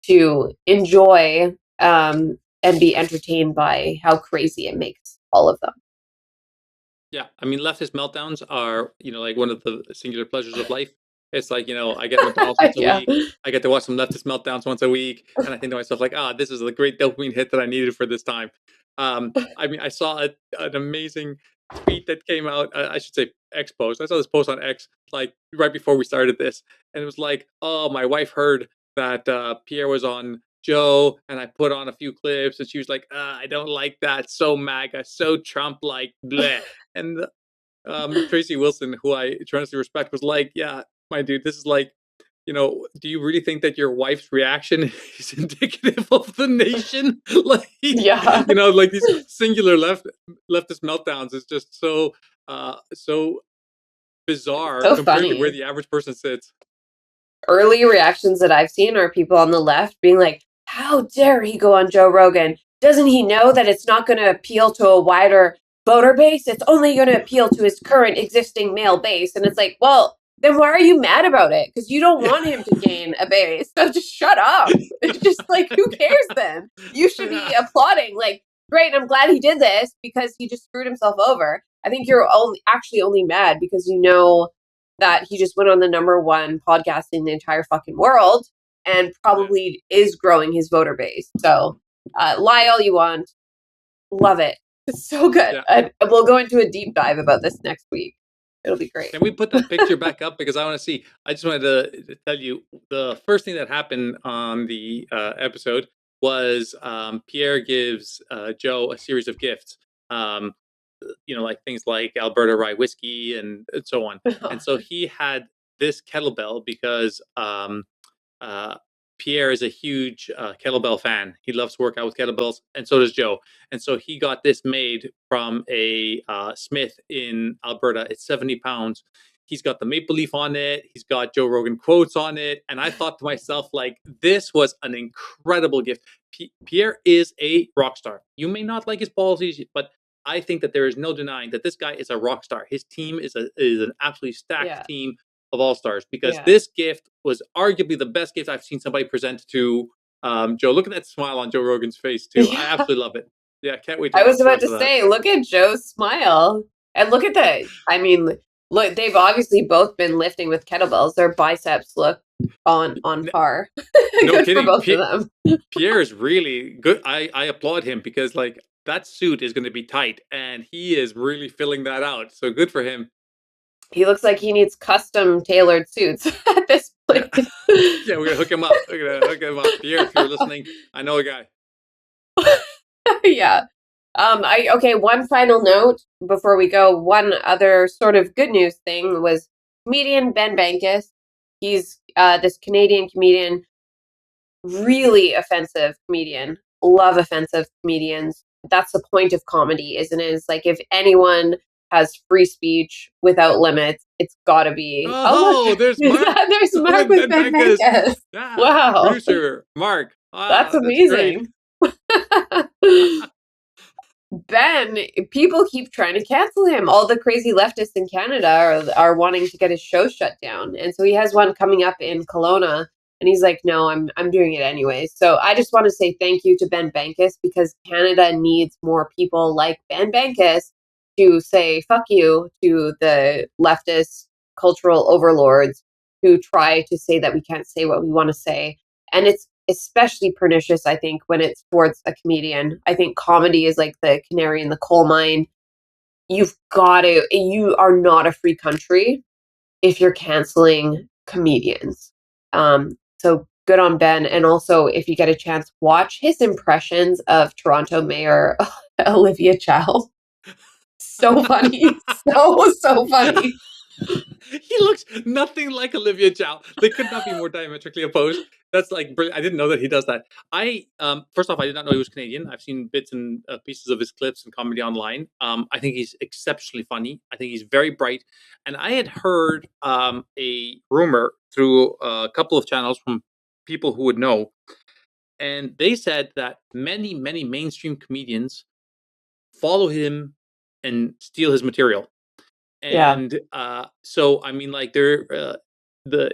Speaker 3: to enjoy and be entertained by how crazy it makes all of them.
Speaker 2: Yeah, I mean, leftist meltdowns are, like one of the singular pleasures of life. It's like, I get McDonald's once a week. I get to watch some leftist meltdowns once a week, and I think to myself, like, this is a great dopamine hit that I needed for this time. I mean, I saw an amazing tweet that came out. I should say X post. I saw this post on X like right before we started this, and it was like, "Oh, my wife heard that Pierre was on Joe, and I put on a few clips, and she was like, I don't like that. So MAGA, so Trump-like, bleh." And Tracy Wilson, who I tremendously respect, was like, "Yeah, my dude, this is like, do you really think that your wife's reaction is indicative of the nation?" Like,
Speaker 3: Yeah.
Speaker 2: Like these singular leftist meltdowns is just so bizarre
Speaker 3: So
Speaker 2: compared to
Speaker 3: funny.
Speaker 2: where the average person sits.
Speaker 3: Early reactions that I've seen are people on the left being like, how dare he go on Joe Rogan? Doesn't he know that it's not going to appeal to a wider voter base? It's only going to appeal to his current existing male base. And it's like, well, then why are you mad about it? Because you don't want him to gain a base. So just shut up. It's just like, who cares then? You should be applauding. Like, great, I'm glad he did this because he just screwed himself over. I think you're actually only mad because you know that he just went on the #1 podcast in the entire fucking world and probably is growing his voter base. So lie all you want. Love it. It's so good.
Speaker 2: Yeah.
Speaker 3: We'll go into a deep dive about this next week. It'll be great.
Speaker 2: Can we put that picture back up? Because I want to see. I just wanted to tell you the first thing that happened on the episode was Pierre gives Joe a series of gifts. Like things like Alberta rye whiskey and so on. And so he had this kettlebell because Pierre is a huge kettlebell fan. He loves to work out with kettlebells, and so does Joe. And so he got this made from a smith in Alberta. It's 70 pounds. He's got the maple leaf on it. He's got Joe Rogan quotes on it. And I thought to myself, like, this was an incredible gift. Pierre is a rock star. You may not like his policies, but I think that there is no denying that this guy is a rock star. His team is an absolutely stacked team of all-stars, because this gift was arguably the best gift I've seen somebody present to Joe. Look at that smile on Joe Rogan's face too. I absolutely love it. Yeah, can't wait.
Speaker 3: I was about to say, look at Joe's smile. And look at that. I mean, look, they've obviously both been lifting with kettlebells. Their biceps look on par.
Speaker 2: No
Speaker 3: Good
Speaker 2: kidding.
Speaker 3: for both of them.
Speaker 2: Pierre is really good. I applaud him, because like that suit is going to be tight, and he is really filling that out. So good for him.
Speaker 3: He looks like he needs custom tailored suits at this point.
Speaker 2: Yeah, we're gonna hook him up. We're gonna hook him up. Pierre, if you're listening, I know a guy.
Speaker 3: Yeah. Okay, one final note before we go. One other sort of good news thing was comedian Ben Bankus. He's this Canadian comedian, really offensive comedian. Love offensive comedians. That's the point of comedy, isn't it? It's like if anyone has free speech without limits, it's got to be.
Speaker 2: Oh, there's Mark.
Speaker 3: There's Mark with Ben Bankus.
Speaker 2: Yeah.
Speaker 3: Wow.
Speaker 2: Producer Mark. Wow,
Speaker 3: that's amazing. Ben, people keep trying to cancel him. All the crazy leftists in Canada are wanting to get his show shut down. And so he has one coming up in Kelowna, and he's like, no, I'm doing it anyway. So I just want to say thank you to Ben Bankus, because Canada needs more people like Ben Bankus to say fuck you to the leftist cultural overlords who try to say that we can't say what we want to say. And it's especially pernicious, I think, when it's towards a comedian. I think comedy is like the canary in the coal mine. You are not a free country if you're canceling comedians. So good on Ben. And also, if you get a chance, watch his impressions of Toronto Mayor Olivia Chow. So funny. So funny.
Speaker 2: He looks nothing like Olivia Chow. They could not be more diametrically opposed. That's like brilliant. I didn't know that he does that. First off, I did not know he was Canadian. I've seen bits and pieces of his clips and comedy online. I think he's exceptionally funny. I think he's very bright. And I had heard a rumor through a couple of channels from people who would know, and they said that many, many mainstream comedians follow him and steal his material.
Speaker 3: Yeah.
Speaker 2: And so, I mean, like, the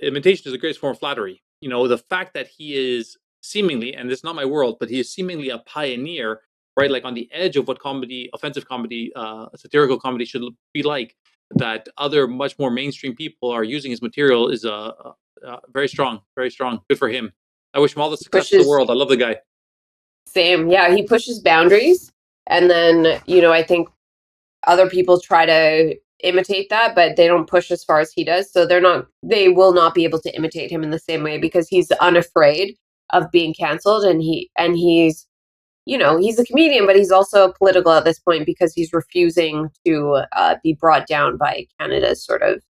Speaker 2: imitation is the greatest form of flattery. You know, the fact that he is seemingly, and this is not my world, but he is seemingly a pioneer, right? Like on the edge of what comedy, offensive comedy, satirical comedy should be like. That other much more mainstream people are using his material is very strong, very strong. Good for him. I wish him all the success in the world. I love the guy.
Speaker 3: Same. Yeah, he pushes boundaries. And then, I think other people try to imitate that, but they don't push as far as he does. So they will not be able to imitate him in the same way because he's unafraid of being canceled. And he's, he's a comedian, but he's also political at this point because he's refusing to be brought down by Canada's sort of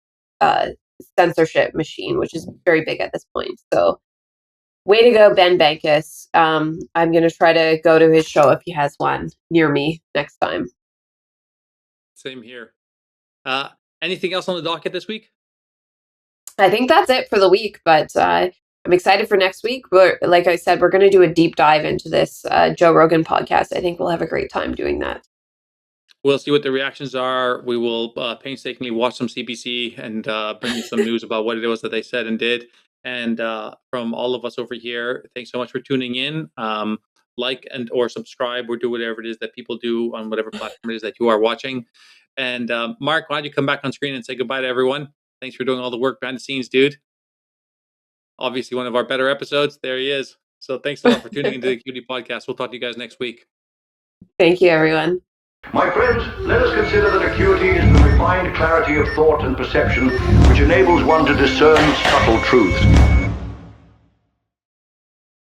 Speaker 3: censorship machine, which is very big at this point. So way to go, Ben Bankus. I'm going to try to go to his show if he has one near me next time.
Speaker 2: Same here. Anything else on the docket this week?
Speaker 3: I think that's it for the week, but I'm excited for next week. Like I said, we're going to do a deep dive into this Joe Rogan podcast. I think we'll have a great time doing that.
Speaker 2: We'll see what the reactions are. We will painstakingly watch some CBC and bring you some news about what it was that they said and did. And from all of us over here, thanks so much for tuning in. Like and or subscribe or do whatever it is that people do on whatever platform it is that you are watching. And Mark, why don't you come back on screen and say goodbye to everyone? Thanks for doing all the work behind the scenes, dude. Obviously one of our better episodes. There he is. So thanks a lot for tuning into the Acuity Podcast. We'll talk to you guys next week.
Speaker 3: Thank you, everyone.
Speaker 1: My friends, let us consider that acuity is the refined clarity of thought and perception which enables one to discern subtle truths.